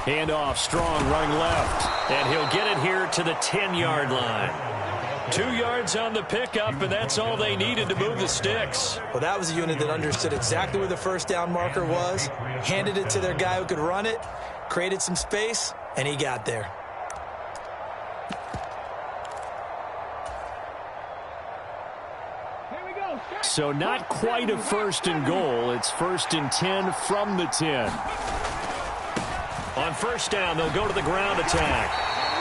Handoff, strong, running left. And he'll get it here to the 10-yard line. 2 yards on the pickup, and that's all they needed to move the sticks. Well, that was a unit that understood exactly where the first down marker was, handed it to their guy who could run it, created some space, and he got there. So not quite a 1st and goal. It's 1st and 10 from the 10. On 1st down, they'll go to the ground attack.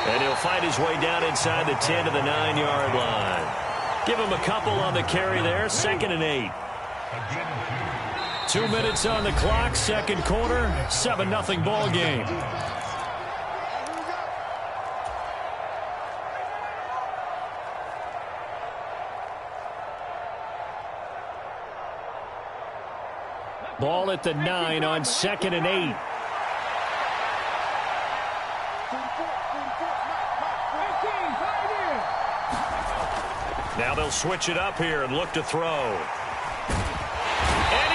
And he'll find his way down inside the 10 to the 9-yard line. Give him a couple on the carry there. 2nd and 8. 2 minutes on the clock. 2nd quarter. 7-0 ball game. Ball at the 9 on 2nd and 8. Now they'll switch it up here and look to throw. And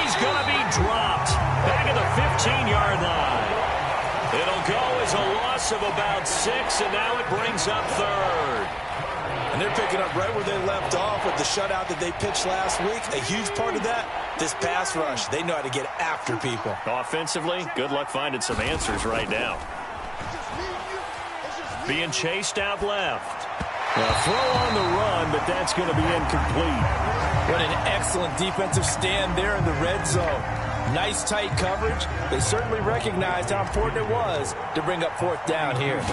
he's going to be dropped. Back at the 15-yard line. It'll go as a loss of about 6, and now it brings up 3rd. And they're picking up right where they left off with the shutout that they pitched last week. A huge part of that, this pass rush. They know how to get after people. Offensively, good luck finding some answers right now. Being chased out left. A throw on the run, but that's going to be incomplete. What an excellent defensive stand there in the red zone. Nice tight coverage. They certainly recognized how important it was to bring up 4th down here.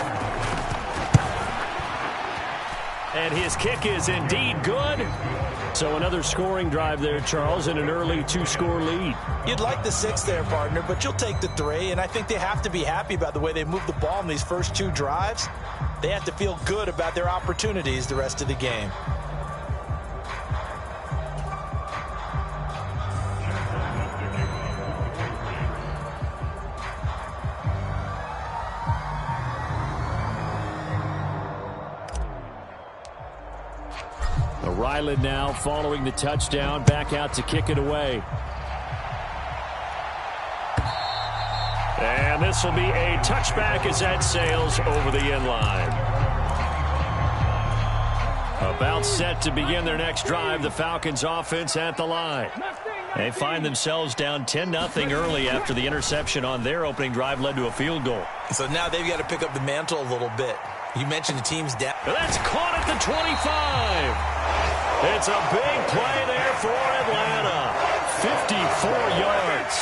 And his kick is indeed good. So another scoring drive there, Charles, and an early 2-score lead. You'd like the 6 there, partner, but you'll take the 3, and I think they have to be happy about the way they moved the ball in these first 2 drives. They have to feel good about their opportunities the rest of the game. Ryland now following the touchdown, back out to kick it away. And this will be a touchback as that sails over the end line. About set to begin their next drive, the Falcons offense at the line. They find themselves down 10-0 early after the interception on their opening drive led to a field goal. So now they've got to pick up the mantle a little bit. You mentioned the team's down. That's caught at the 25. It's a big play there for Atlanta. 54 yards.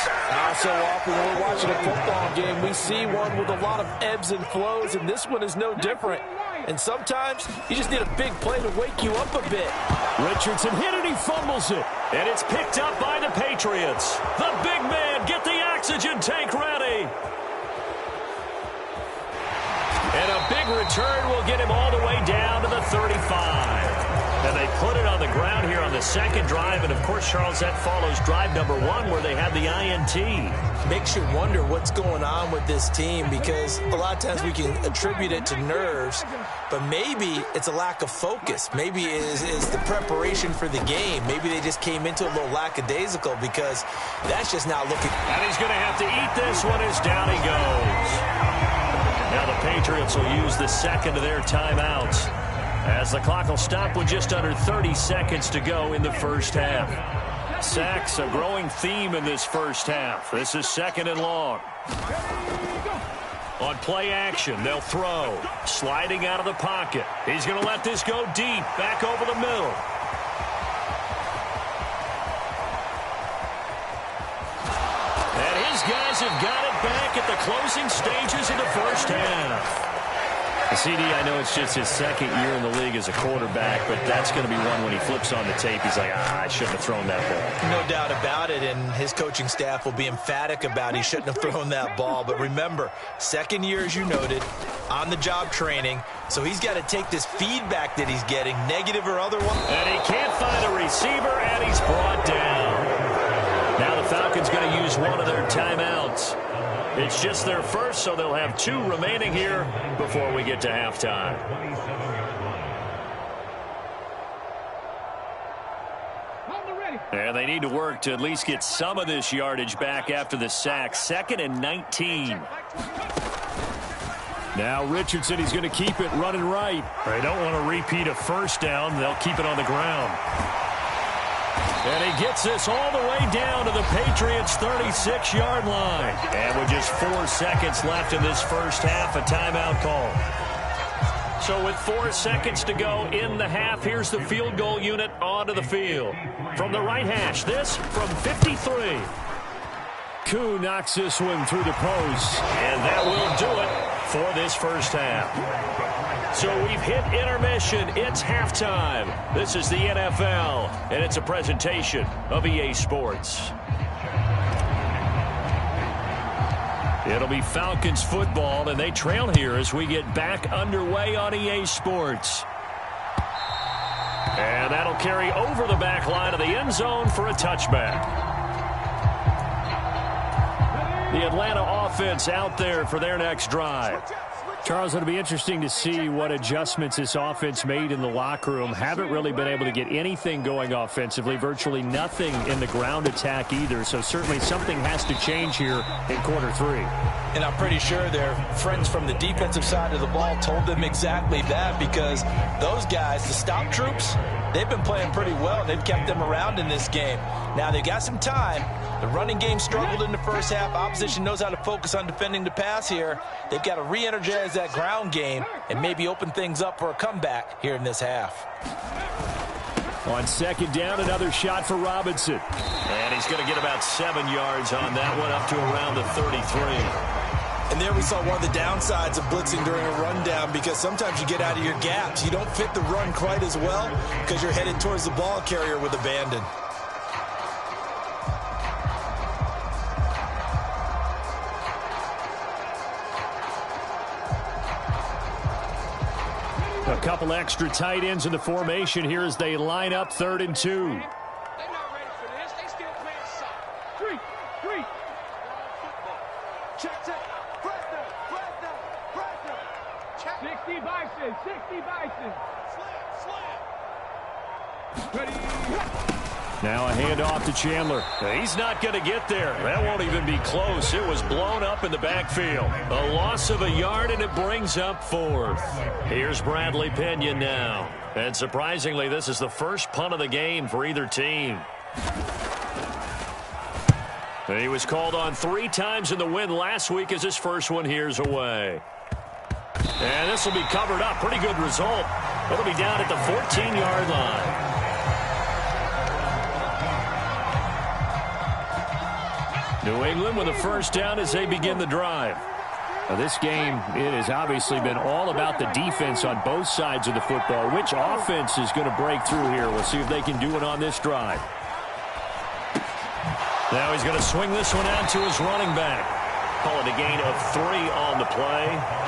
So often when we're watching a football game, we see one with a lot of ebbs and flows, and this one is no different. And sometimes you just need a big play to wake you up a bit. Richardson hit it, he fumbles it. And it's picked up by the Patriots. The big man, get the oxygen tank ready. And a big return will get him all the way down to the 35. And they put it on the ground here on the 2nd drive. And, of course, Charles, that follows drive number 1 where they had the INT. Makes you wonder what's going on with this team, because a lot of times we can attribute it to nerves, but maybe it's a lack of focus. Maybe it is the preparation for the game. Maybe they just came into a little lackadaisical, because that's just not looking. And he's going to have to eat this one as down he goes. Now the Patriots will use the 2nd of their timeouts, as the clock will stop with just under 30 seconds to go in the first half. Sacks, a growing theme in this first half. This is 2nd and long. On play action, they'll throw. Sliding out of the pocket. He's going to let this go deep, back over the middle. And his guys have got it back at the closing stages of the first half. CD, I know it's just his 2nd year in the league as a quarterback, but that's going to be one when he flips on the tape. He's like, I shouldn't have thrown that ball. No doubt about it, and his coaching staff will be emphatic about he shouldn't have thrown that ball. But remember, 2nd year, as you noted, on-the-job training, so he's got to take this feedback that he's getting, negative or otherwise. And he can't find a receiver, and he's brought down. Now the Falcons going to use one of their timeouts. It's just their first, so they'll have 2 remaining here before we get to halftime. And they need to work to at least get some of this yardage back after the sack. 2nd and 19. Now Richardson, he's going to keep it running right. They don't want to repeat a first down. They'll keep it on the ground. And he gets this all the way down to the Patriots' 36-yard line. And with just 4 seconds left in this first half, a timeout call. So with 4 seconds to go in the half, here's the field goal unit onto the field. From the right hash, this from 53. Koo knocks this one through the post. And that will do it for this first half. So we've hit intermission. It's halftime. This is the NFL, and it's a presentation of EA Sports. It'll be Falcons football, and they trail here as we get back underway on EA Sports. And that'll carry over the back line of the end zone for a touchback. The Atlanta offense out there for their next drive. Charles, it'll be interesting to see what adjustments this offense made in the locker room. Haven't really been able to get anything going offensively, virtually nothing in the ground attack either. So certainly something has to change here in quarter 3. And I'm pretty sure their friends from the defensive side of the ball told them exactly that, because those guys, the stop troops, they've been playing pretty well. They've kept them around in this game. Now they've got some time. The running game struggled in the first half. Opposition knows how to focus on defending the pass here. They've got to re-energize that ground game and maybe open things up for a comeback here in this half. On second down, another shot for Robinson. And he's going to get about 7 yards on that one, up to around the 33. And there we saw one of the downsides of blitzing during a rundown, because sometimes you get out of your gaps. You don't fit the run quite as well because you're headed towards the ball carrier with abandon. A couple extra tight ends in the formation here as they line up 3rd and 2. They're not ready for this. They still playing soft. 3. Check. Pressure. 60 Bison. Slam. Ready. Now a handoff to Chandler. He's not going to get there. That won't even be close. It was blown up in the backfield. A loss of a yard, and it brings up 4th. Here's Bradley Pinion now. And surprisingly, this is the first punt of the game for either team. He was called on 3 times in the win last week as his first one here's away. And this will be covered up. Pretty good result. It'll be down at the 14-yard line. New England with a first down as they begin the drive. Now this game, it has obviously been all about the defense on both sides of the football. Which offense is going to break through here? We'll see if they can do it on this drive. Now he's going to swing this one out to his running back. Call it a gain of 3 on the play,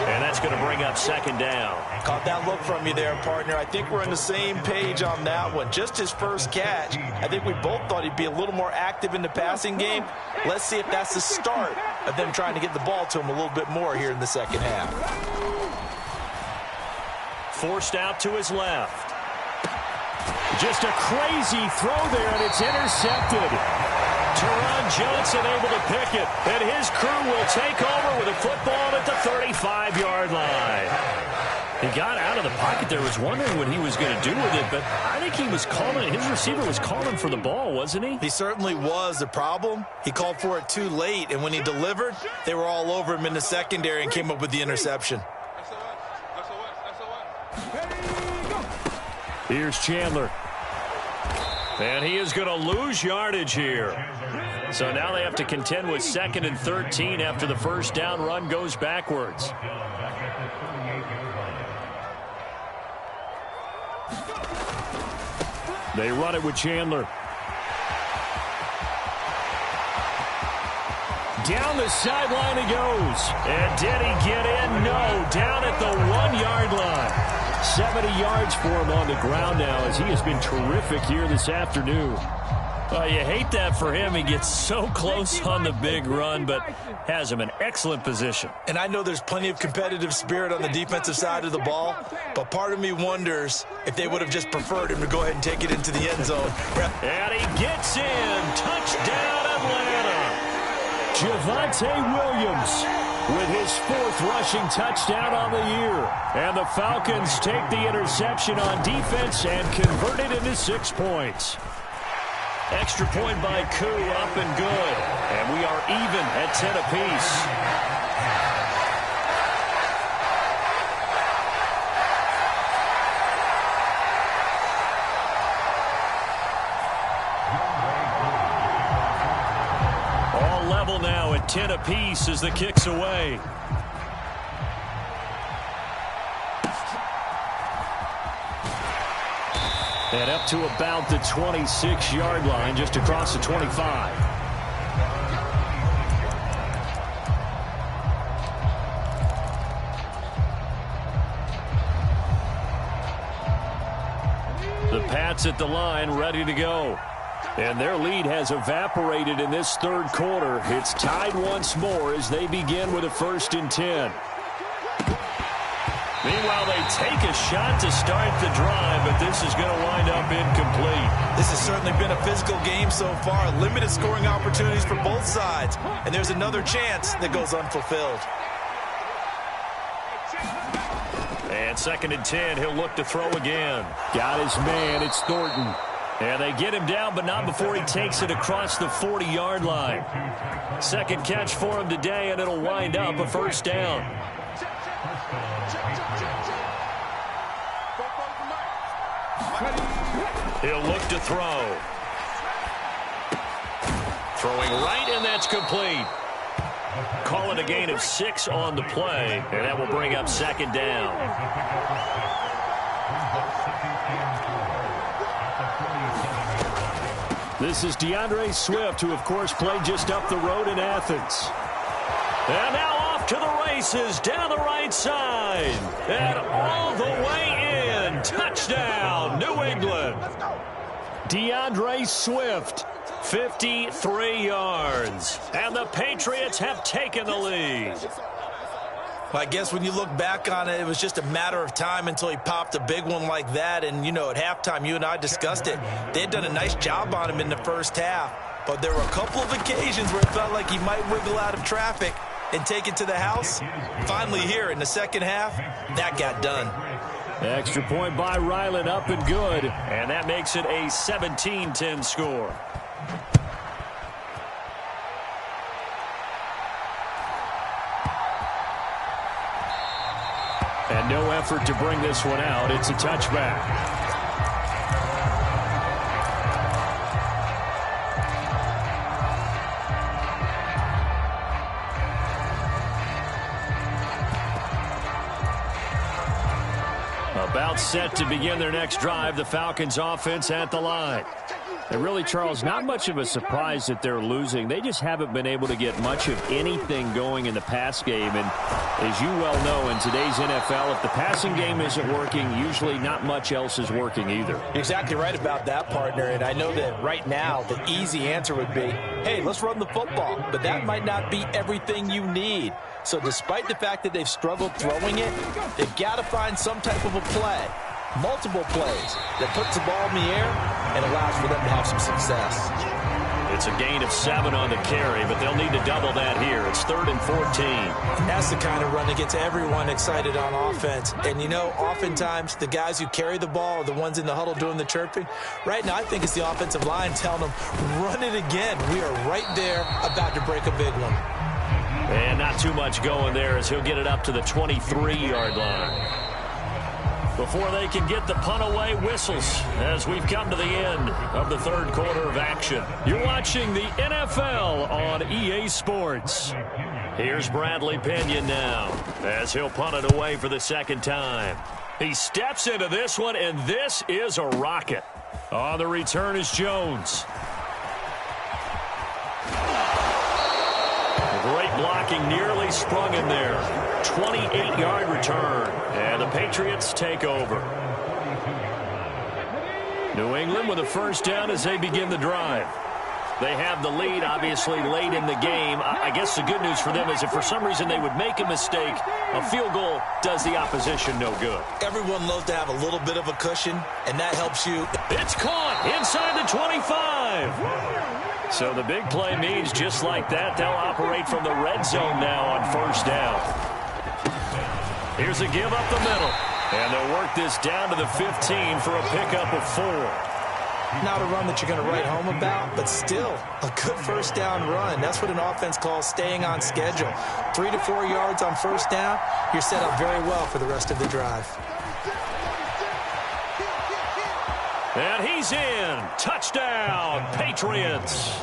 and that's going to bring up 2nd down. Caught that look from you there, partner. I think we're on the same page on that one. Just his first catch. I think we both thought he'd be a little more active in the passing game. Let's see if that's the start of them trying to get the ball to him a little bit more here in the second half. Forced out to his left. Just a crazy throw there, and it's intercepted. Teron Johnson able to pick it, and his crew will take over with a football at the 35-yard line. He got out of the pocket there, was wondering what he was going to do with it, but I think he was calling, his receiver was calling for the ball, wasn't he? He certainly was. The problem, he called for it too late, and when he delivered, they were all over him in the secondary and came up with the interception. Here's Chandler. And he is going to lose yardage here. So now they have to contend with 2nd and 13 after the first down run goes backwards. They run it with Chandler. Down the sideline he goes. And did he get in? No. Down at the 1-yard line. 70 yards for him on the ground now as he has been terrific here this afternoon. You hate that for him. He gets so close on the big run, but has him in excellent position. And I know there's plenty of competitive spirit on the defensive side of the ball, but part of me wonders if they would have just preferred him to go ahead and take it into the end zone. And he gets in. Touchdown, Atlanta. Javonte Williams with his 4th 4th rushing touchdown on the year. And the Falcons take the interception on defense and convert it into 6 points. Extra point by Koo, up and good. And we are even at 10 apiece. Now at 10 apiece as the kick's away. And up to about the 26-yard line, just across the 25. The Pats at the line, ready to go. And their lead has evaporated in this 3rd quarter. It's tied once more as they begin with a 1st and 10. Meanwhile, they take a shot to start the drive, but this is going to wind up incomplete. This has certainly been a physical game so far. Limited scoring opportunities for both sides. And there's another chance that goes unfulfilled. And 2nd and 10, he'll look to throw again. Got his man, it's Thornton. And they get him down, but not before he takes it across the 40-yard line. 2nd catch for him today, and it'll wind up a 1st down. He'll look to throw. Throwing right, and that's complete. Call it a gain of 6 on the play, and that will bring up 2nd down. This is DeAndre Swift, who, of course, played just up the road in Athens. And now off to the races down the right side. And all the way in. Touchdown, New England. DeAndre Swift, 53 yards. And the Patriots have taken the lead. Well, I guess when you look back on it, it was just a matter of time until he popped a big one like that. And, you know, at halftime, you and I discussed it. They had done a nice job on him in the 1st half. But there were a couple of occasions where it felt like he might wiggle out of traffic and take it to the house. Finally here in the 2nd half, that got done. Extra point by Ryland, up and good. And that makes it a 17-10 score. And no effort to bring this one out. It's a touchback. About set to begin their next drive. The Falcons offense at the line. And really, Charles, not much of a surprise that they're losing. They just haven't been able to get much of anything going in the pass game. And as you well know, in today's NFL, if the passing game isn't working, usually not much else is working either. You're exactly right about that, partner. And I know that right now the easy answer would be, hey, let's run the football. But that might not be everything you need. So despite the fact that they've struggled throwing it, they've got to find some type of a play, multiple plays, that puts the ball in the air and allows for them to have some success. It's a gain of 7 on the carry, but they'll need to double that here. It's 3rd and 14. That's the kind of run that gets everyone excited on offense. And, you know, oftentimes the guys who carry the ball are the ones in the huddle doing the chirping. Right now, I think it's the offensive line telling them, run it again. We are right there about to break a big one. And not too much going there as he'll get it up to the 23-yard line. Before they can get the punt away, whistles as we've come to the end of the 3rd quarter of action. You're watching the NFL on EA Sports. Here's Bradley Pinion now as he'll punt it away for the 2nd time. He steps into this one, and this is a rocket. On the return is Jones. Great blocking, nearly sprung him there. 28-yard return, and the Patriots take over. New England with a 1st down as they begin the drive. They have the lead, obviously, late in the game. I guess the good news for them is if for some reason they would make a mistake, a field goal does the opposition no good. Everyone loves to have a little bit of a cushion, and that helps you. It's caught inside the 25. So the big play means just like that, they'll operate from the red zone now on 1st down. Here's a give up the middle. And they'll work this down to the 15 for a pickup of 4. Not a run that you're going to write home about, but still a good first down run. That's what an offense calls staying on schedule. 3 to 4 yards on first down, you're set up very well for the rest of the drive. And he's in. Touchdown, Patriots.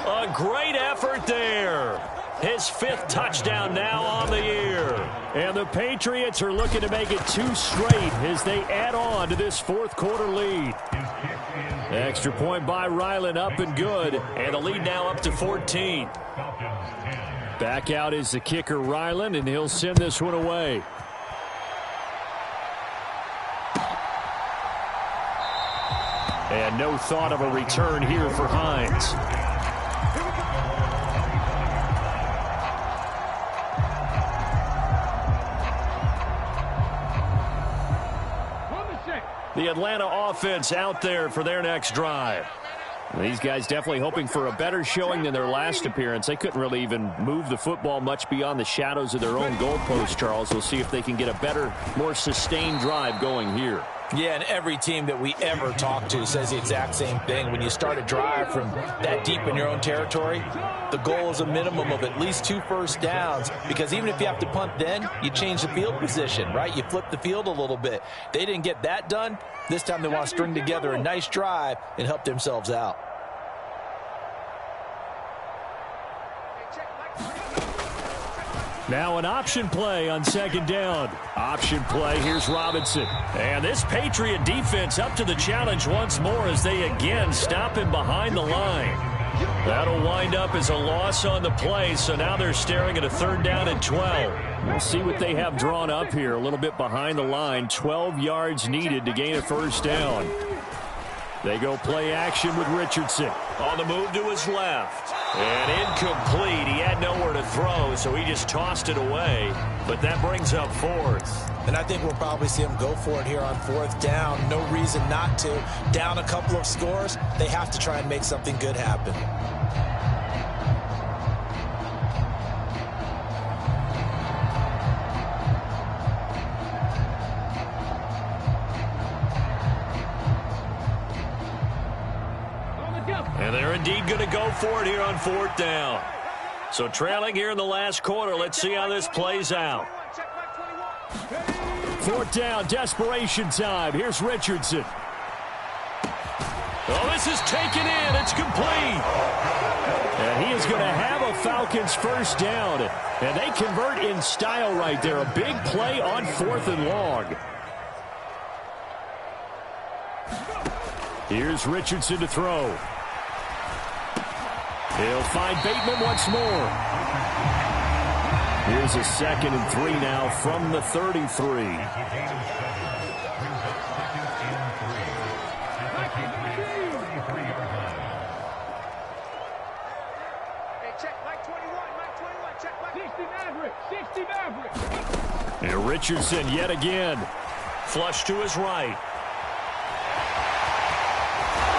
A great effort there. His 5th touchdown now on the year. And the Patriots are looking to make it 2 straight as they add on to this 4th quarter lead. Extra point by Ryland, up and good. And the lead now up to 14. Back out is the kicker, Ryland, and he'll send this one away. And no thought of a return here for Hines. The Atlanta offense out there for their next drive. These guys definitely hoping for a better showing than their last appearance. They couldn't really even move the football much beyond the shadows of their own goalpost, Charles. We'll see if they can get a better, more sustained drive going here. Yeah, and every team that we ever talk to says the exact same thing. When you start a drive from that deep in your own territory, the goal is a minimum of at least 2 first downs, because even if you have to punt then, you change the field position, right? You flip the field a little bit. They didn't get that done. This time they want to string together a nice drive and help themselves out. Now an option play on 2nd down. Option play, here's Robinson. And this Patriot defense up to the challenge once more as they again stop him behind the line. That'll wind up as a loss on the play, so now they're staring at a 3rd down and 12. We'll see what they have drawn up here, a little bit behind the line. 12 yards needed to gain a first down. They go play action with Richardson. On the move to his left. And incomplete. He had nowhere to throw, so he just tossed it away. But that brings up 4th. And I think we'll probably see him go for it here on 4th down. No reason not to. Down a couple of scores, they have to try and make something good happen. And they're indeed going to go for it here on 4th down. So trailing here in the last quarter. Let's see how this plays out. 4th down, desperation time. Here's Richardson. Oh, this is taken in. It's complete. And he is going to have a Falcons first down. And they convert in style right there. A big play on 4th and long. Here's Richardson to throw. He'll find Bateman once more. Here's a 2nd and 3 now from the 33. And Richardson yet again. Flush to his right.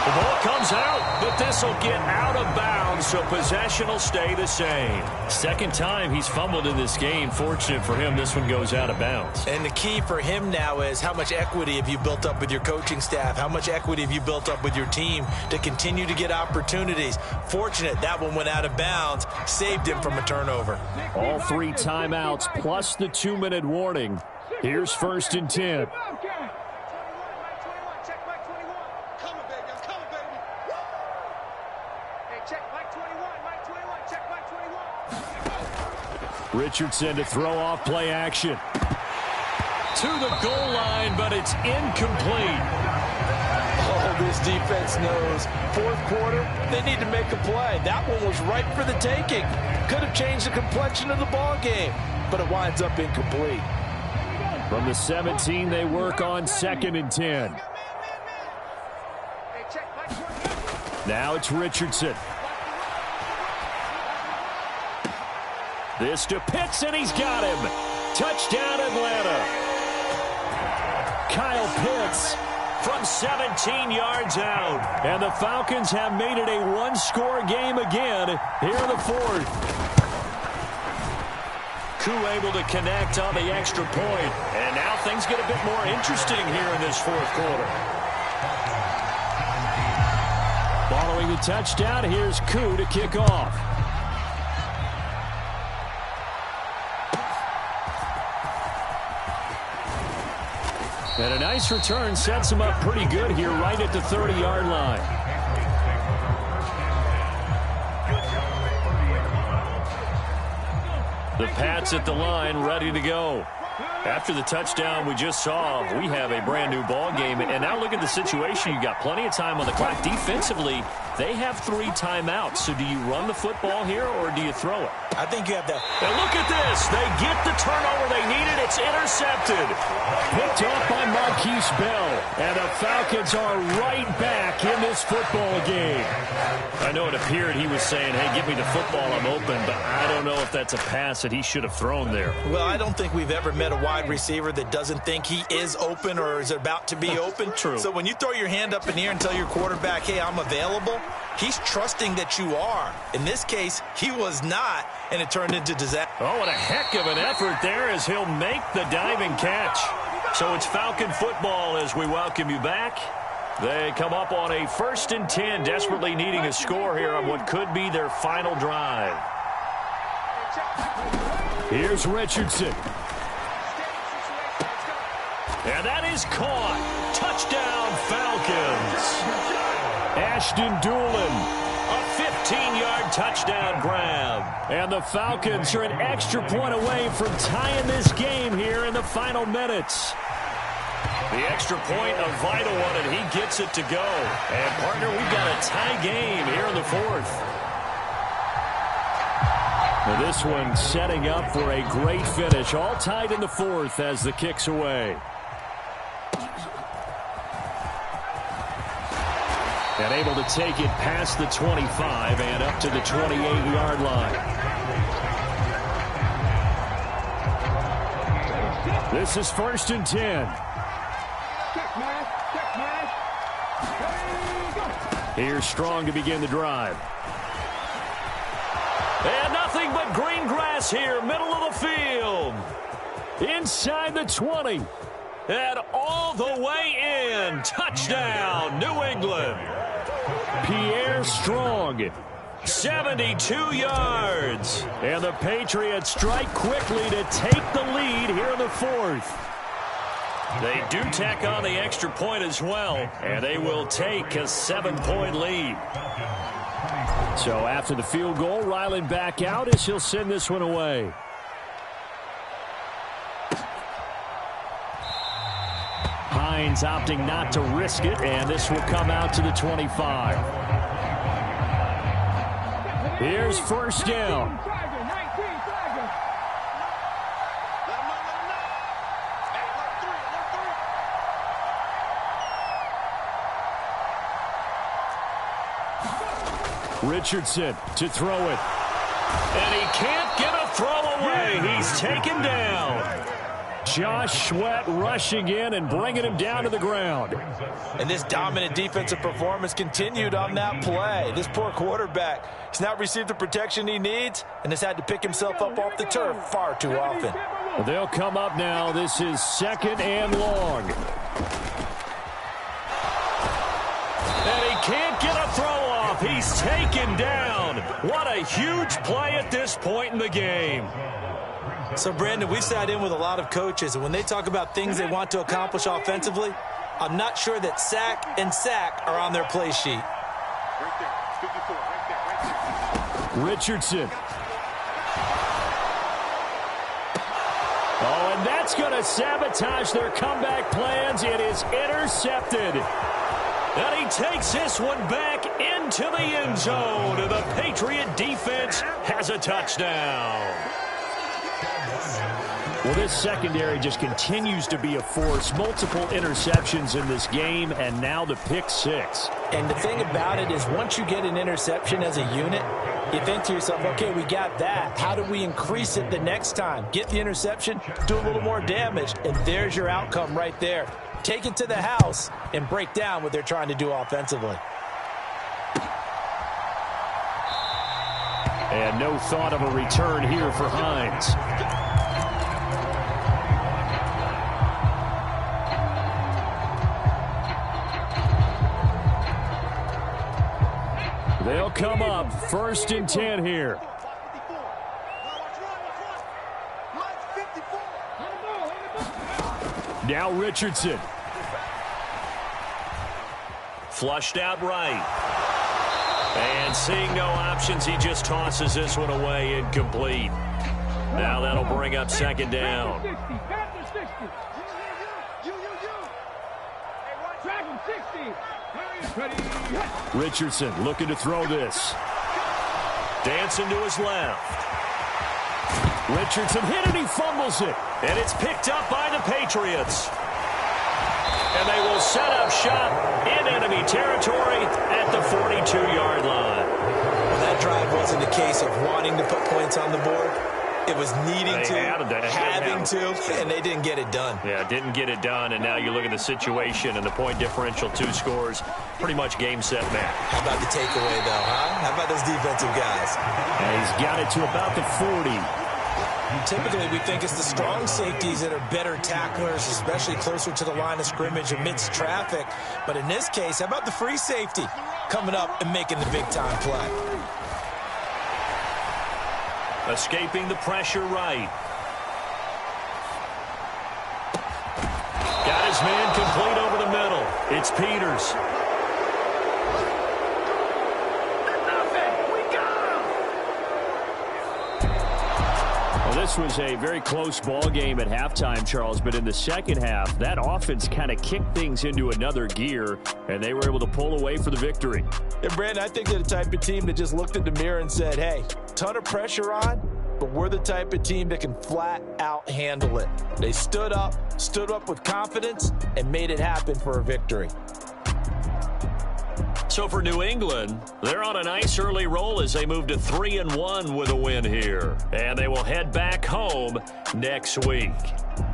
The ball comes out, but this will get out of bounds, so possession will stay the same. 2nd time he's fumbled in this game. Fortunate for him, this one goes out of bounds. And the key for him now is how much equity have you built up with your coaching staff? How much equity have you built up with your team to continue to get opportunities? Fortunate that one went out of bounds, saved him from a turnover. All 3 timeouts plus the 2-minute warning. Here's 1st and 10. Richardson to throw off play action. To the goal line, but it's incomplete. Oh, this defense knows. 4th quarter, they need to make a play. That one was ripe for the taking. Could have changed the complexion of the ball game, but it winds up incomplete. From the 17, they work on 2nd and 10. Now it's Richardson. This to Pitts, and he's got him. Touchdown, Atlanta. Kyle Pitts from 17 yards out. And the Falcons have made it a 1-score game again here in the 4th. Koo able to connect on the extra point. And now things get a bit more interesting here in this fourth quarter. Following the touchdown, here's Koo to kick off. And a nice return sets him up pretty good here right at the 30-yard line. The Pats at the line, ready to go. After the touchdown we just saw, we have a brand new ball game. And now look at the situation. You got plenty of time on the clock. Defensively, they have 3 timeouts. So do you run the football here or do you throw it? I think you have that. And look at this. They get the turnover they needed. It's intercepted. Picked off by Marquise Bell. And the Falcons are right back in this football game. I know it appeared he was saying, hey, give me the football, I'm open. But I don't know if that's a pass that he should have thrown there. Well, I don't think we've ever met a wide receiver that doesn't think he is open or is about to be open. True. So when you throw your hand up in the air and tell your quarterback, hey, I'm available, he's trusting that you are. In this case, he was not, and it turned into disaster. Oh, and a heck of an effort there as he'll make the diving catch. So it's Falcon football as we welcome you back. They come up on a 1st and 10, desperately needing a score here on what could be their final drive. Here's Richardson. And that is caught. Touchdown, Falcons. Ashton Doolin, a 15-yard touchdown grab. And the Falcons are an extra point away from tying this game here in the final minutes. The extra point, a vital one, and he gets it to go. And, partner, we've got a tie game here in the 4th. Now this one setting up for a great finish. All tied in the 4th as the kick's away. And able to take it past the 25 and up to the 28-yard line. This is 1st and 10. Here's Strong to begin the drive. And nothing but green grass here, middle of the field. Inside the 20. And all the way in. Touchdown, New England. Pierre Strong, 72 yards. And the Patriots strike quickly to take the lead here in the 4th. They do tack on the extra point as well, and they will take a 7-point lead. So after the field goal, Ryland back out as he'll send this one away. Hines opting not to risk it, and this will come out to the 25. Here's 1st down. Richardson to throw it. And he can't get a throw away. He's taken down. Josh Sweat rushing in and bringing him down to the ground. And this dominant defensive performance continued on that play. This poor quarterback has not received the protection he needs and has had to pick himself up off the turf far too often. Well, they'll come up now. This is 2nd and long. And he can't get a throw off. He's taken down. What a huge play at this point in the game. So, Brandon, we sat in with a lot of coaches, and when they talk about things they want to accomplish offensively, I'm not sure that sack and sack are on their play sheet. Richardson. Oh, and that's going to sabotage their comeback plans. It is intercepted. And he takes this one back into the end zone. And the Patriot defense has a touchdown. Well, this secondary just continues to be a force. Multiple interceptions in this game, and now the pick 6. And the thing about it is once you get an interception as a unit, you think to yourself, okay, we got that. How do we increase it the next time? Get the interception, do a little more damage, and there's your outcome right there. Take it to the house and break down what they're trying to do offensively. And no thought of a return here for Hines. First and 10 here. Now Richardson. Flushed out right. And seeing no options, he just tosses this one away, incomplete. Now that'll bring up second down. Richardson looking to throw this. Dancing to his left. Richardson hit it, he fumbles it. And it's picked up by the Patriots. And they will set up shop in enemy territory at the 42-yard line. Well, that drive wasn't a case of wanting to put points on the board. It was needing to, having to, and they didn't get it done. Yeah, didn't get it done, and now you look at the situation and the point differential, 2 scores, pretty much game, set, match. How about the takeaway, though, huh? How about those defensive guys? And he's got it to about the 40. Typically, we think it's the strong safeties that are better tacklers, especially closer to the line of scrimmage amidst traffic. But in this case, how about the free safety coming up and making the big-time play? Escaping the pressure right. Got his man complete over the middle. It's Peters. Well, this was a very close ball game at halftime, Charles, but in the second half, that offense kind of kicked things into another gear, and they were able to pull away for the victory. And, Brandon, I think they're the type of team that just looked in the mirror and said, hey, ton of pressure on, but we're the type of team that can flat out handle it. They stood up with confidence, and made it happen for a victory. So for New England, they're on a nice early roll as they move to 3-1 with a win here. And they will head back home next week.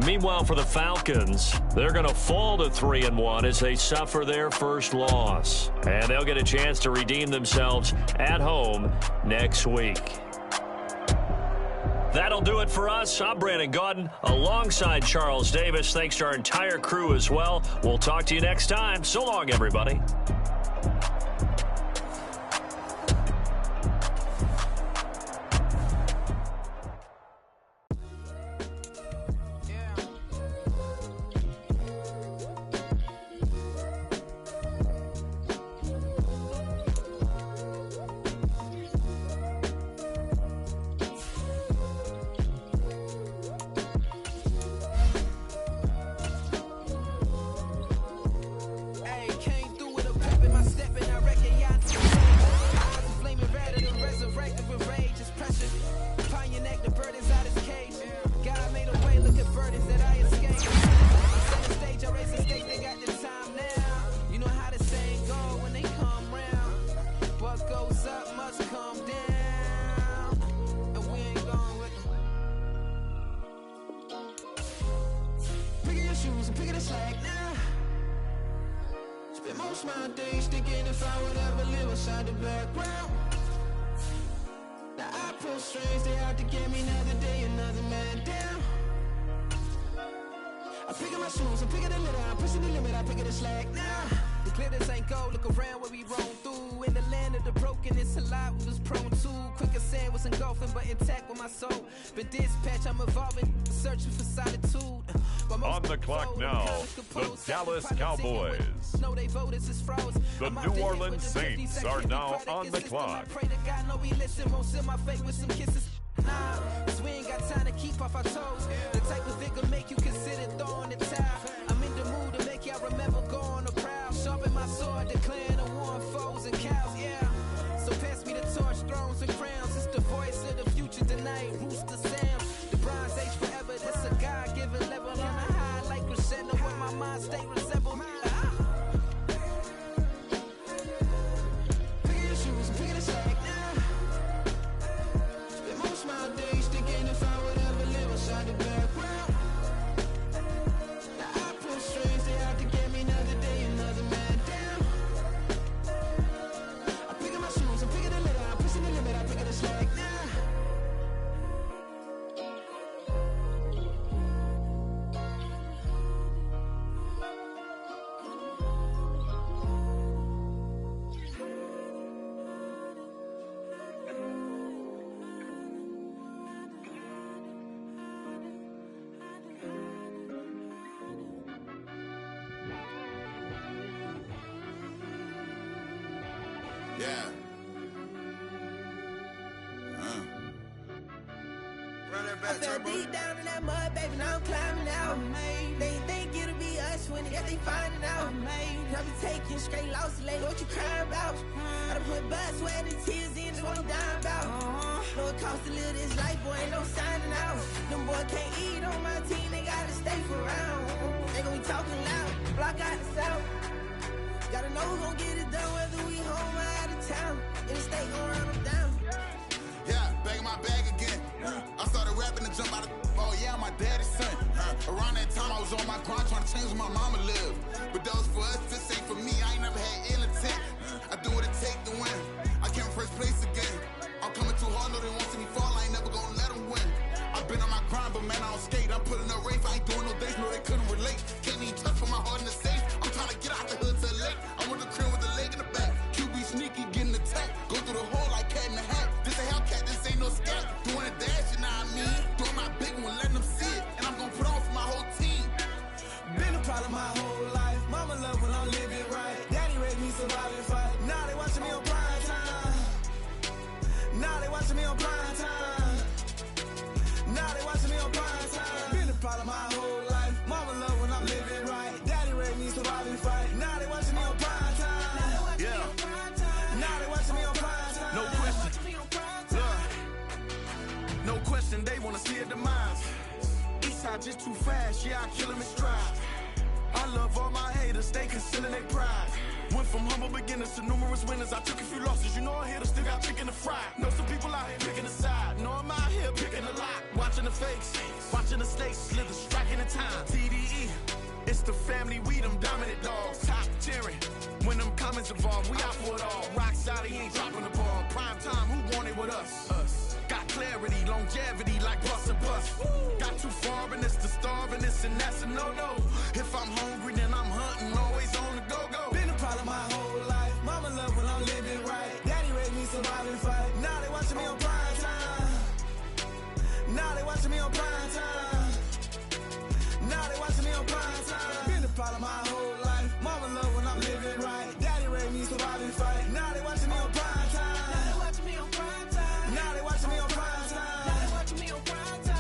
Meanwhile, for the Falcons, they're going to fall to 3-1 as they suffer their first loss. And they'll get a chance to redeem themselves at home next week. That'll do it for us. I'm Brandon Gaudin alongside Charles Davis. Thanks to our entire crew as well. We'll talk to you next time. So long, everybody. On the clock now, the Dallas Cowboys. The New Orleans Saints are now on the clock. We ain't got time to keep off our toes. The type of vigor make you consider throwing the towel. I'm in the mood to make y'all remember going to proud. Sharpen my sword, declaring the war on foes and cows, yeah. So pass me the torch, thrones and crowns. It's the voice of the future tonight. Rooster Sam, the Bronze Age forever. This a God-given level on a high like crescendo when my mind state resemble me. Pick your shoes and pick the slack now. Spend most of my days thinking if I would ever live inside the background. Yeah. I fell deep down in that mud, baby, now I'm climbing out. They think it'll be us when they finding out. I be taking straight losses, like what you crying about? Gotta put blood, sweat, and tears in, that's what I'm dying about. Know it costs to live this life, boy, ain't no signing out. Them boy can't eat on my team, they gotta stay for round. They gon' be talking loud, block out the south. Gotta know who gon' get it done, whether we home or out of town. In the state gon' run them down. Yeah, back in my bag again. I started rapping and jump out of, oh yeah, my daddy's son. Around that time I was on my grind trying to change where my mama lived. But that was for us, this ain't for me. I ain't never had ill intent. I do what it take to win. I came first place again. I'm coming too hard, no they won't see me fall. I ain't never gonna let them win. I've been on my grind, but man, I don't skate. I'm putting up race, I ain't doing no days, no they couldn't relate. Can't even touch for my heart in the safe. I'm trying to get out the hood to the lake. I'm with the crib with the leg in the back. QB sneaky, getting attacked. Go through the hole like cat in the hat. This a Hellcat, this ain't no scat. Doing a dash, you know what I mean? Doing my big one, letting them see it. And I'm gonna put on for my whole team. Been a problem my whole life. Mama love when I'm living right. Daddy raised me survive and fight. Now they watching me on prime time. Now they watching me on prime time. Now they watching me on prime time. Been a problem my whole life. Mama love when I'm living right. Daddy raised me survive and fight. Now they watching me on prime time. Yeah. Now they watching me on prime time. No question. No question, they wanna see a demise. Eastside just too fast, yeah, I kill them in stride. I love all my haters, they concealing their pride. Went from humble beginners to numerous winners. I took a few losses, you know I hit her, still got chicken to fry. Know some people out here picking a side. Know I'm out here picking a lot. Watching the fakes, watching the stakes, slither, striking the time. TDE, it's the family, we them dominant dogs. Top tiering, when them comments involved, we out for it all. Rock solid, he ain't dropping the ball. Prime time, who want it with us? Got clarity, longevity, like bust and bust. Got too far and it's the starving, this and that's a no-no. If I'm hungry, then I'm hunting, always on the go-go. Been a problem my whole life. Mama love when I'm living right. Daddy raised me survive and fight. Now they watching me on prime time. Now they watching me on prime time. Now they watching me on prime time. Been a problem my whole life. Mama love when I'm living right. Daddy raised me survive and fight. Now they watching me on prime time. Now they watching me on prime time. Now they watching me on prime time. Now they watching me on prime time.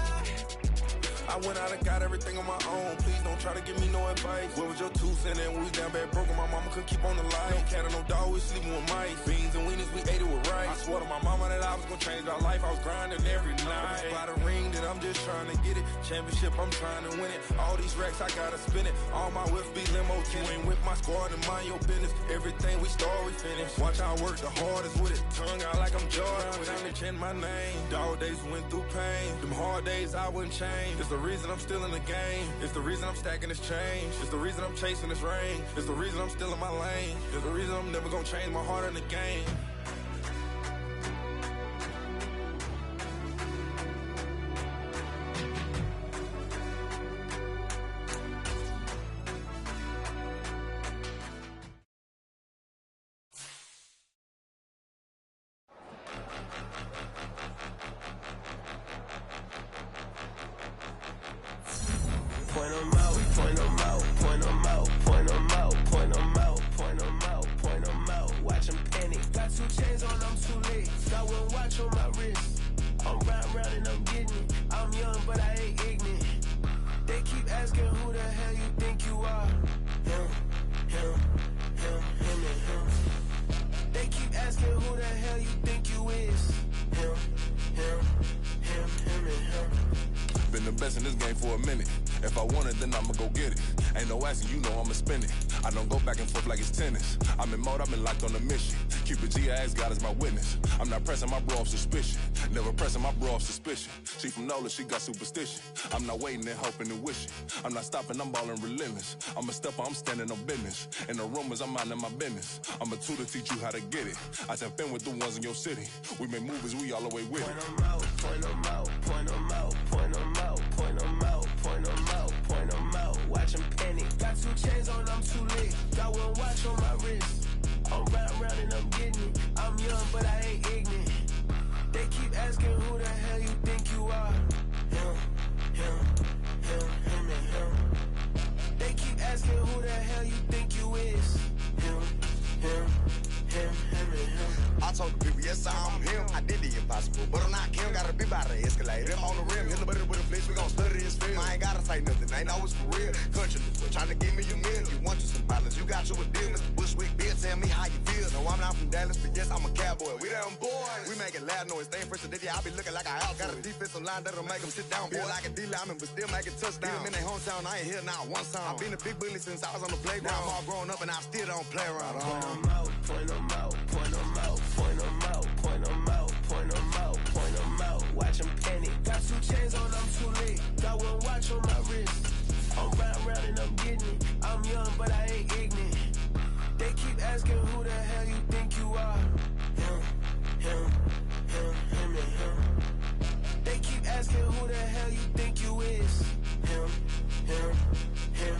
I went out and got everything on my own. Please don't try to give me no advice. What was your 2 cents? And we was down bad broken. My mama couldn't keep on the light. No cat or no dog, we sleeping with mice. Beans and weenies, we ate it with rice. I swore to my mama that I was gonna change our life. I was grinding every night. By the ring, that I'm just trying to get it. Championship, I'm trying to win it. All these racks, I gotta spin it. All my whips be limo. You ain't with my squad and mind your business. Everything we start, we finish. Watch I work the hardest with it. Tongue out like I'm Jordan. Time to change my name. Dog days went through pain. Them hard days I wouldn't change. It's the reason I'm still in the game. It's the reason I'm stacking this change. It's the reason I'm chasing this rain. It's the reason I'm still in my lane. It's the reason I'm never gonna change my heart in the game. Point them out, point them out, point them out, point them out, point them out, point them out, point them out. Watch them panic. Got 2 chains on, I'm too late. Got 1 watch on my wrist. I'm round and I'm getting it. I'm young, but I ain't ignorant. They keep asking who the hell you think you are. Him, him, him, him, and him. They keep asking who the hell you think you is. Him, him, him, him, and him. Been the best in this game for a minute. If I want it, then I'ma go get it. Ain't no asking, you know I'ma spend it. I don't go back and forth like it's tennis. I'm in mode, I've been locked on a mission. Cupid G, I ask God as my witness. I'm not pressing my bro off suspicion. Never pressing my bro off suspicion. She from NOLA, she got superstition. I'm not waiting and hoping and wishing. I'm not stopping, I'm balling relentless. I'm a stepper, I'm standing on business. In the rumors, I'm minding my business. I'm a tutor, teach you how to get it. I tap in with the ones in your city. We make movies, we all the way with it. Point them out, point them out, point them out, point them out, point them out, point them out, point them out. Watch them panic. Got 2 chains on, I'm too late. Got 1 watch on my wrist. I'm round and I'm getting it. I'm young, but I ain't ignorant. They keep asking who the hell you think you are. Him, him, him, him, and him. They keep asking who the hell you think you is. Him, him, him, him, and him. saw I'm him. I did the impossible, but I'm not Kim. Gotta be by the escalator. Him on the rim, hit the butter with a flesh. We gon' study his film. I ain't gotta say nothing, ain't always for real. Country, trying to give me a meal. You want you some balance, you got you a deal. Mr. Bushwick, bitch, tell me how you feel. No, I'm not from Dallas, but yes, I'm a cowboy. We them boys. We making loud noise, staying fresh today. I be looking like a house. Got a defensive line that'll make them sit down. Feel like a D-lineman, but still make it touchdown. Beat them in their hometown, I ain't here now one song. I been a big bully since I was on the playground. Now I'm all grown up and I still don't play around. Point them out, point them out, point them out, point them out, point them out, point them out, point them out. Watch them panic. Got 2 chains on, I'm too late. Got 1 watch on my wrist. I'm round and I'm getting it. I'm young, but I ain't ignorant. They keep asking who the hell you think you are. Him, and him. They keep asking who the hell you think you is. Him, and him.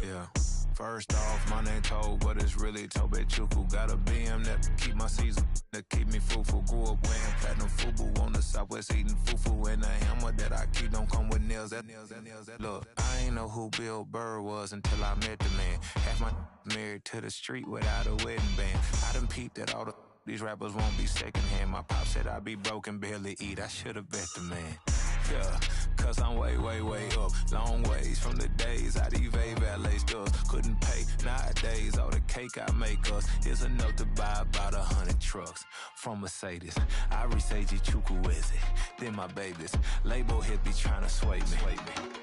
Yeah. First off, my name Toad, but it's really Tobe Chuku. Got a BM that keep my season, that keep me fruitful. Grew up wearing platinum FUBU on the southwest eating fufu. And the hammer that I keep don't come with nails. Look, I ain't know who Bill Burr was until I met the man. Half my married to the street without a wedding band. I done peeped that all these rappers won't be secondhand. My pop said I'd be broke and barely eat. I should've bet the man. Yeah, cause I'm way up. Long ways from the days I eBay valet stores. Couldn't pay nowadays. All the cake I make us is enough to buy about 100 trucks from Mercedes. I research Chukwueze, then my babies. Label hit be trying to sway me.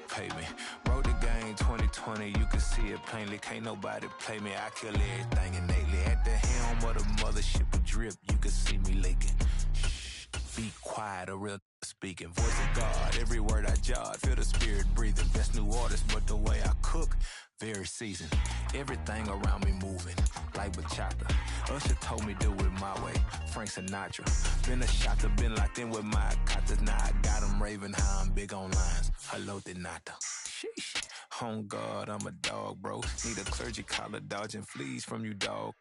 Pay me. Wrote the game 2020, you can see it plainly. Can't nobody play me. I kill everything innately. At the helm of the mothership with drip, you can see me leaking. Shh, be quiet, a real speaking. Voice of God, every word I jot. Feel the spirit breathing. Best new artist, but the way I cook, very seasoned. Everything around me moving, like bachata. Usher told me do it my way. Frank Sinatra. Been a shotter, been locked in with my katas. Now I got them raving how I'm big on lines. Hello, Denata. Sheesh. On God, I'm a dog, bro. Need a clergy collar, dodging fleas from you, dog.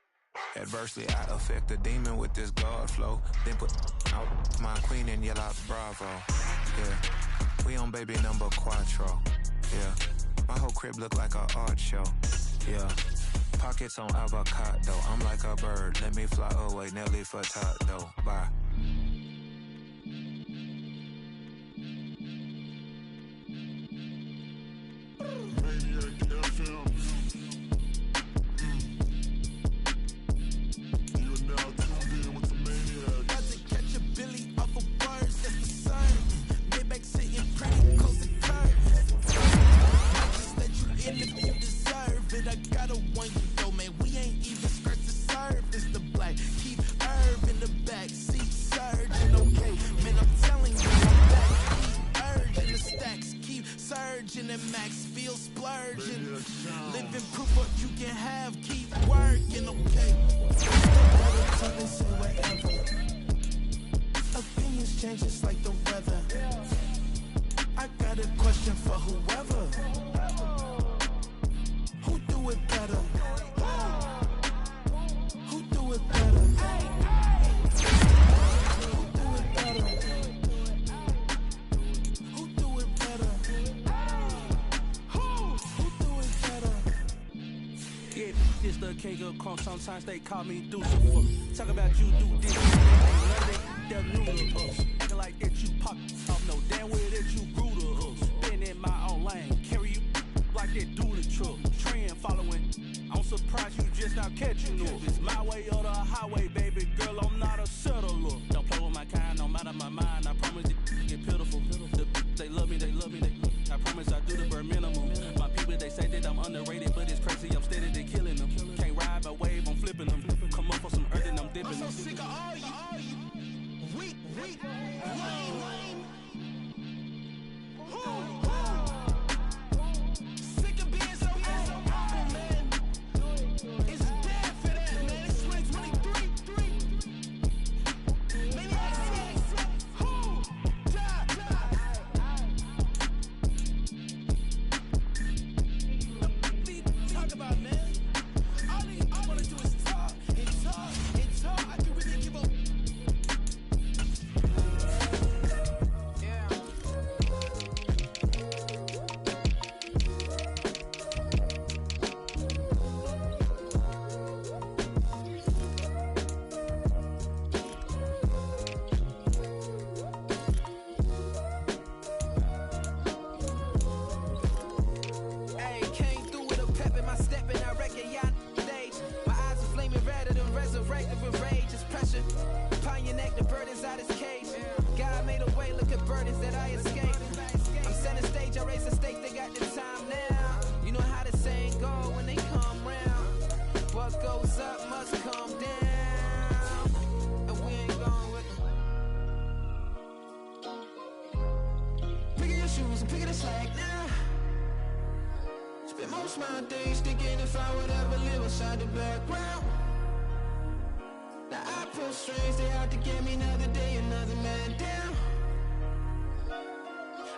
Adversely, I affect the demon with this God flow. Then put out my queen and yell out bravo. Yeah, we on baby number quattro. Yeah, my whole crib look like a art show. Yeah, pockets on avocado. I'm like a bird, let me fly away. Nelly Furtado, bye. Sometimes they call me Deuce. Talk about you do this. They're new to us. Acting like that you pop off. No damn way that you grew to us. Been in my own lane. Carry you like that dually truck. Trend following. I'm surprised you just now catching up. It's my way or the highway, baby girl. I'm not a settler. Don't play with my kind, no matter my mind. I promise it get pitiful. They love me. I promise I do the bare minimum. My people, they say that I'm underrated, but it's crazy. I'm steady, they killing them. Can't ride my wave, I'm flipping them. Come up for some earth and I'm dipping them. I'm so sick of all you. Weak, lame. Sick of being so humble, man. It's dead for that, man. It's 2023. picking the slack now. Spend most of my days thinking if I would ever live inside the background. Now I pull strings, they out to get me another day, another man down.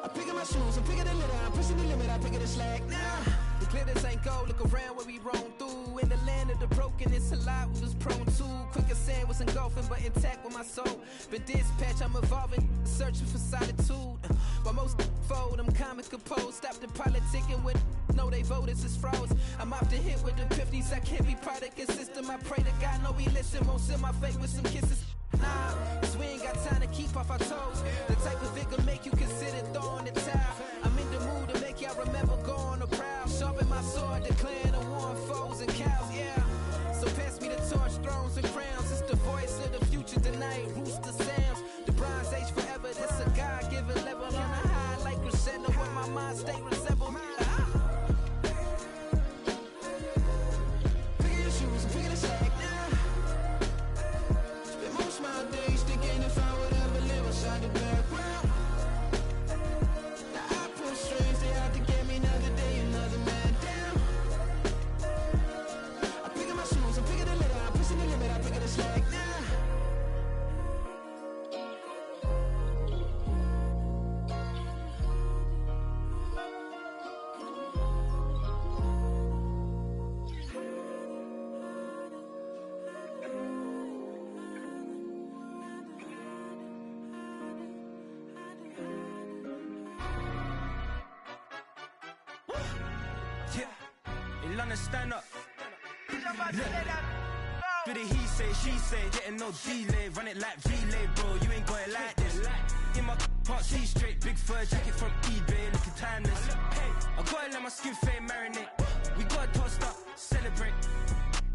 I'm picking my shoes, I'm picking the litter, I'm pushing the limit, I'm picking the slack now. The glitters ain't gold, look around where we roam through. In the land of the broken, it's a lot we was prone to. Quicker sand was engulfing, but intact with my soul. Been dispatched, I'm evolving, searching for solitude. While most fold, I'm comic composed. Stop the politicking with no, they voters is froze. I'm off the hit with the 50s, I can't be product and system. I pray to God, no, he listen, won't send my fate with some kisses. Nah, cause we ain't got time to keep off our toes. The type of it can make you consider throwing the towel. I'm in the mood to make y'all remember going to proud. Sharpen my sword, declaring the war on foes and cows, yeah. So pass me the torch, thrones and crowns. It's the voice of the future tonight, rooster sounds. The bronze age forever, this a God-given level. On a high like crescendo, where my mind state resemble. Picking your shoes and picking the slack now. Spend most of my days thinking if I would ever live inside the background. Now I pull strings, they out to get me another day, another man down. I'm picking my shoes, I'm picking the litter, I'm pushing the limit, I'm picking the slack now. Stand up. Do the he say, she say, getting no delay. Run it like relay, bro. You ain't got it like this. In my part, see straight, big fur jacket from eBay, looking timeless. Hey, I gotta let my skin fade marinate. We gotta toast up, celebrate.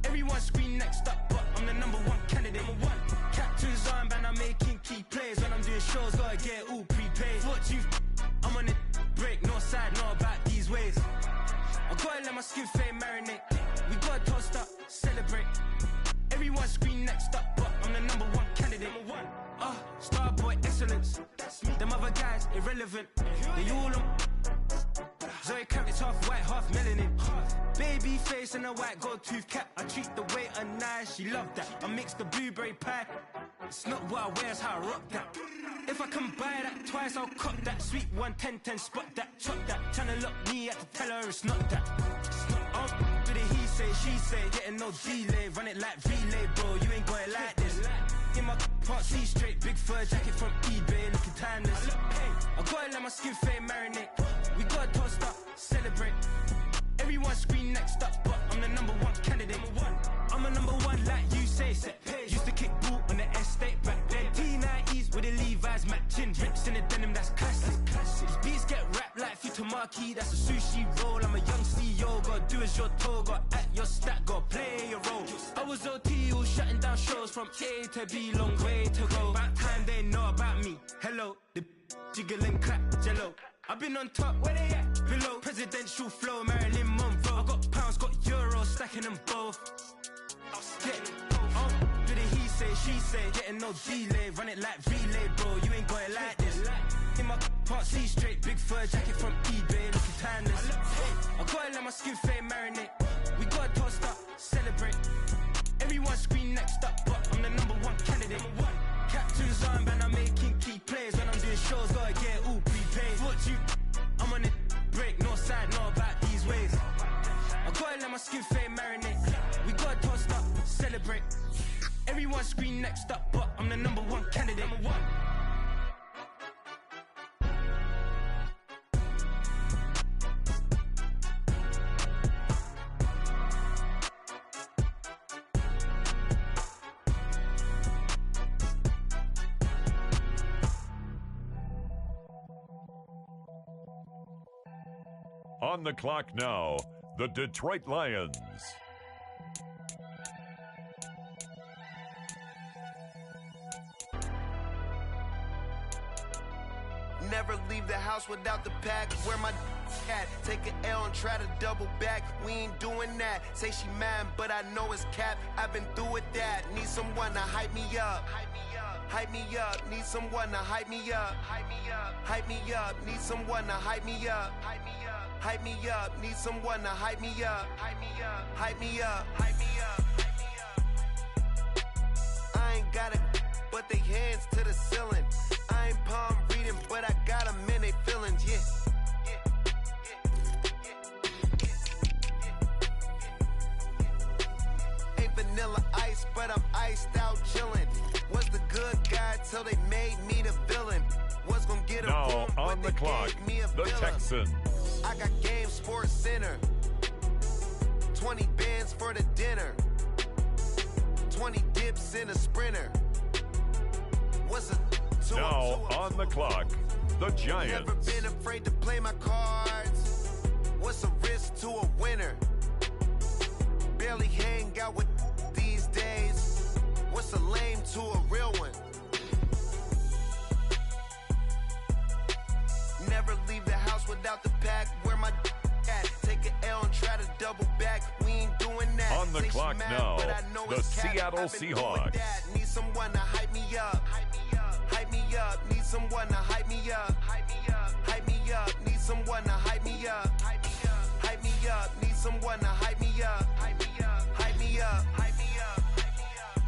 Everyone scream next up, but I'm the #1 candidate. Captain's armband, I'm making key plays. When I'm doing shows, gotta get all prepaid. What you? I'm on it, break, no side, no about these ways. I gotta let my skin fade marinate. We gotta toast up, celebrate. Everyone scream next up, but I'm the #1 candidate. Starboy excellence. Them other guys irrelevant. They all on. Zoe Kravitz half white, half melanin. Baby face and a white gold tooth cap. I treat the waiter nice, she love that. I mix the blueberry pie. It's not what I wear, it's how I rock that. If I can buy that twice, I'll cop that. Sweet 110, spot that, chop that. Tryna lock me at the tell her it's not that. Do the he say, she say, getting no delay. Run it like relay, bro. You ain't got it like this. In my part, see straight, big fur jacket from eBay, looking timeless. Hey, I gotta let my skin fade marinate. We gotta toast up, celebrate. Everyone scream next up, but I'm the #1 candidate. I'm a #1 like you say, set page. Used to kick ball on the estate back then. T90s with the Levi's matching. Rips in the denim, that's classic. These beats get wrapped like Futamaki, that's a sushi roll. I'm a young CEO, gotta do as you're told. Gotta act your stat, gotta play your role. I was OT, all shutting down shows from A to B, long way to go. About time they know about me. Hello, the jiggle and clap, jello. I've been on top, where they at? Below, presidential flow, Marilyn Monroe. I got pounds, got euros, stacking them both. Yeah, do the he say, she say, getting no delay. Run it like relay, bro, you ain't got it like this. In my part, see straight, big fur jacket from eBay, looking timeless. Hey, I gotta let my skin fade marinate. We gotta toast up, celebrate. Everyone scream next up, but I'm the #1 candidate. Captain's armband, I'm making key plays. When I'm doing shows, gotta get all prepaid. What you? I'm on it, break, no side, no about these ways. I gotta let my skin fade marinate. We gotta toast up, celebrate. Everyone scream next up, but I'm the #1 candidate. On the clock now, the Detroit Lions. Never leave the house without the pack. Where my at? Take an L and try to double back. We ain't doing that. Say she mad, but I know it's cap. I've been through with that. Need someone to hype me up. hype me up. Need someone to hype me up. Hype me up. Hype me up. Need someone to hype me up. Hype me up. Hype me up. Need someone to hype me up. Hype me up. Hype me up. Hype me up. Hype me up. I ain't got it, but they hands to the ceiling. I ain't palm reading, but I got them in they feelings. Yeah. Vanilla ice, but I'm iced out chillin'. Was the good guy till they made me the villain. Was gonna get a now room, on but the they clock, gave me a the villa. Texans. I got Game Sports Center. 20 bands for the dinner. 20 dips in a sprinter. What's a two Now on the clock, the Giants. Never been afraid to play my cards. What's a risk to a winner? Barely hang out with these days. What's a lame to a real one? Never leave the house without the pack. Where my at? Take an L and try to double back. We ain't doing that. On the Say she clock mad, now, but I know the it's cap. Seattle I've been doing Seahawks. that. Need someone to hype me up. Hype me up. Hype me up. Need someone to hype me up. Hype me up. Hype me up. Need someone to hype me up. Hype me up. Hype me up. Need someone to hype me up. Hype me up. Hype me up. Hype me up. Hype me up.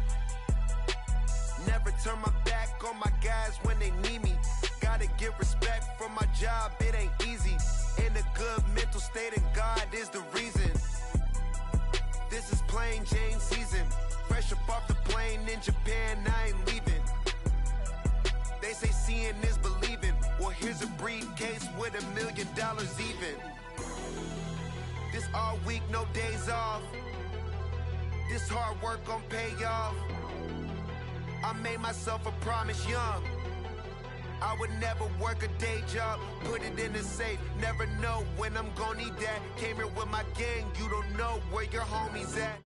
Never turn my back on my guys when they need me. Gotta get respect for my job, it ain't easy. In a good mental state, and God is the reason. This is plain Jane season. Fresh up off the plane in Japan, I ain't leaving. They say seeing is believing. Well, here's a briefcase with $1 million even. This all week, no days off. This hard work gon' pay off. I made myself a promise young. I would never work a day job, put it in the safe. Never know when I'm gon' need that. Came here with my gang, you don't know where your homies at.